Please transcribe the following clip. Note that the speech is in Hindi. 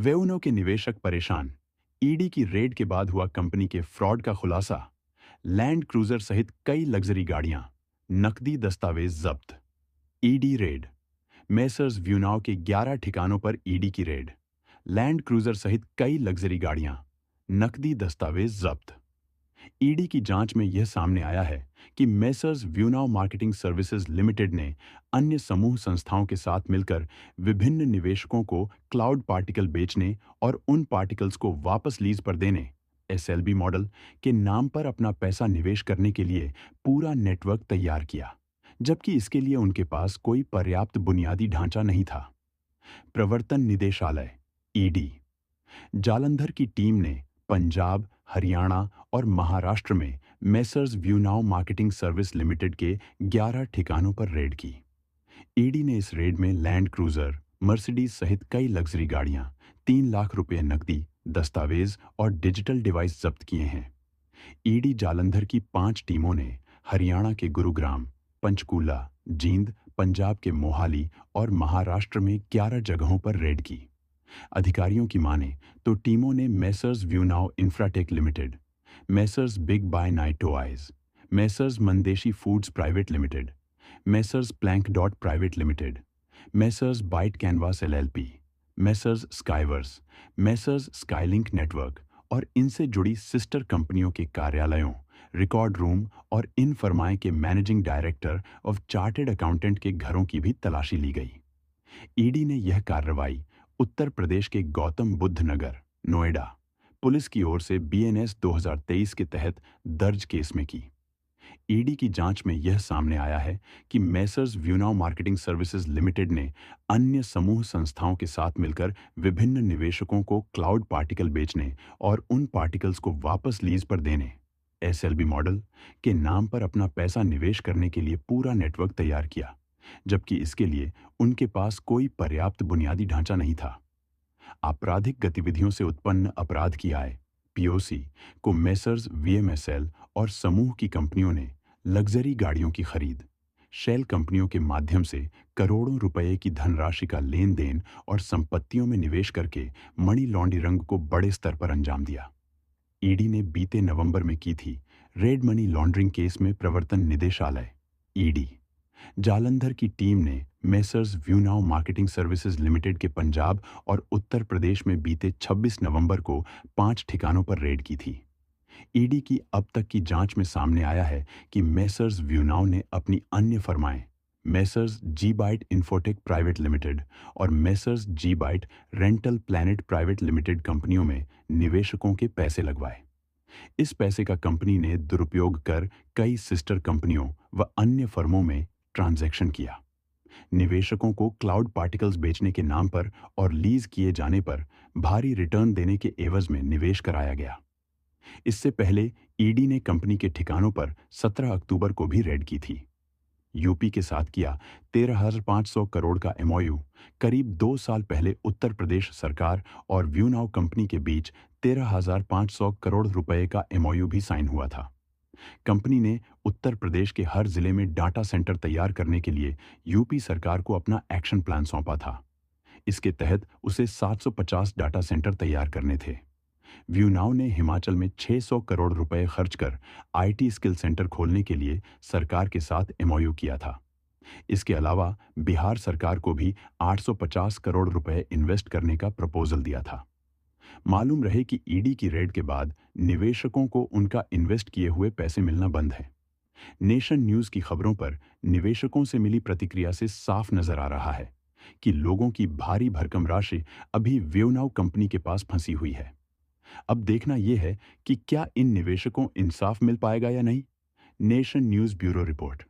वेउनो के निवेशक परेशान। ईडी की रेड के बाद हुआ कंपनी के फ्रॉड का खुलासा। लैंड क्रूजर सहित कई लग्जरी गाड़ियां, नकदी दस्तावेज जब्त। ED red. मेसर्स व्यूनाव के 11 ठिकानों पर ईडी की रेड। लैंड क्रूजर सहित कई लग्जरी गाड़ियां, नकदी दस्तावेज जब्त। ईडी की जांच में यह सामने आया है कि मेसर्स व्यूनाव मार्केटिंग सर्विसेज लिमिटेड ने अन्य समूह संस्थाओं के साथ मिलकर विभिन्न निवेशकों को क्लाउड पार्टिकल बेचने और उन पार्टिकल्स को वापस लीज पर देने एसएलबी मॉडल के नाम पर अपना पैसा निवेश करने के लिए पूरा नेटवर्क तैयार किया, जबकि इसके लिए उनके पास कोई पर्याप्त बुनियादी ढांचा नहीं था। प्रवर्तन निदेशालय ईडी जालंधर की टीम ने पंजाब, हरियाणा और महाराष्ट्र में मेसर्स व्यूनाव मार्केटिंग सर्विस लिमिटेड के 11 ठिकानों पर रेड की। ईडी ने इस रेड में लैंड क्रूजर, मर्सिडीज सहित कई लग्जरी गाड़ियां, 3 लाख रुपए नकदी, दस्तावेज और डिजिटल डिवाइस जब्त किए हैं। ईडी जालंधर की 5 टीमों ने हरियाणा के गुरुग्राम, पंचकूला, जींद, पंजाब के मोहाली और महाराष्ट्र में 11 जगहों पर रेड की। अधिकारियों की माने तो टीमों ने Messrs Viewnow Infratech Limited, Messrs Big Buy Night Toys, Messrs Mandeshi Foods Private Limited, Messrs Plank Dot Private Limited, Messrs Byte Canvas LLP, Messrs Skyverse, Messrs Skylink Network और इनसे जुड़ी सिस्टर कंपनियों के कार्यालयों, रिकॉर्ड रूम और इन फर्माएं के managing director of chartered accountant के घरों की भी तलाशी ली गई। ईडी ने यह कार्रवाई उत्तर प्रदेश के गौतम बुद्ध नगर, नोएडा पुलिस की ओर से बीएनएस 2023 के तहत दर्ज केस में की। ईडी की जांच में यह सामने आया है कि मेसर्स व्यूनाव मार्केटिंग सर्विसेज लिमिटेड ने अन्य समूह संस्थाओं के साथ मिलकर विभिन्न निवेशकों को क्लाउड पार्टिकल बेचने और उन पार्टिकल्स को वापस लीज पर देने एसएलबी मॉडल के नाम पर अपना पैसा निवेश करने के लिए पूरा नेटवर्क तैयार किया, जबकि इसके लिए उनके पास कोई पर्याप्त बुनियादी ढांचा नहीं था। आपराधिक गतिविधियों से उत्पन्न अपराध की आय पीओसी को मेसर्स वीएमएसएल और समूह की कंपनियों ने लग्जरी गाड़ियों की खरीद, शेल कंपनियों के माध्यम से करोड़ों रुपए की धनराशि का लेन देन और संपत्तियों में निवेश करके मनी लॉन्ड्रिंग को बड़े स्तर पर अंजाम दिया। ईडी ने बीते नवंबर में की थी रेड मनी लॉन्ड्रिंग केस में प्रवर्तन निदेशालय ईडी जालंधर की टीम ने मेसर्स व्यूनाव मार्केटिंग सर्विसेज लिमिटेड के पंजाब और उत्तर प्रदेश में बीते 26 नवंबर को 5 ठिकानों पर रेड की थी। ईडी की अब तक की जांच में सामने आया है कि मेसर्स व्यूनाव ने अपनी अन्य फर्माएं Messrs G Byte Infotech Private Limited और Messrs G Byte Rental Planet Private Limited कंपनियों में निवेशकों के पैसे लगवाए। इस पैसे का कंपनी ने दुरुपयोग कर कई सिस्टर कंपनियों व अन्य फर्मों में ट्रांजैक्शन किया। निवेशकों को क्लाउड पार्टिकल्स बेचने के नाम पर और लीज किए जाने पर भारी रिटर्न देने के एवज में निवेश कराया गया। इससे पहले ईडी ने कंपनी के ठिकानों पर 17 अक्टूबर को भी रेड की थी। यूपी के साथ किया 13,500 करोड़ का एमओयू। करीब 2 साल पहले उत्तर प्रदेश सरकार और व्यूनाव कंपनी के बीच 13,500 करोड़ रुपए का एमओयू भी साइन हुआ था। कंपनी ने उत्तर प्रदेश के हर जिले में डाटा सेंटर तैयार करने के लिए यूपी सरकार को अपना एक्शन प्लान सौंपा था। इसके तहत उसे 750 डाटा सेंटर तैयार करने थे। व्यूनाव ने हिमाचल में 600 करोड़ रुपए खर्च कर आईटी स्किल सेंटर खोलने के लिए सरकार के साथ एमओयू किया था। इसके अलावा बिहार सरकार को भी 850 करोड़ रुपए इन्वेस्ट करने का प्रपोजल दिया था। मालूम रहे कि ईडी की रेड के बाद निवेशकों को उनका इन्वेस्ट किए हुए पैसे मिलना बंद है। नेशन न्यूज की खबरों पर निवेशकों से मिली प्रतिक्रिया से साफ नजर आ रहा है कि लोगों की भारी भरकम राशि अभी व्यूनाव कंपनी के पास फंसी हुई है। अब देखना यह है कि क्या इन निवेशकों इंसाफ मिल पाएगा या नहीं। Nation news bureau report.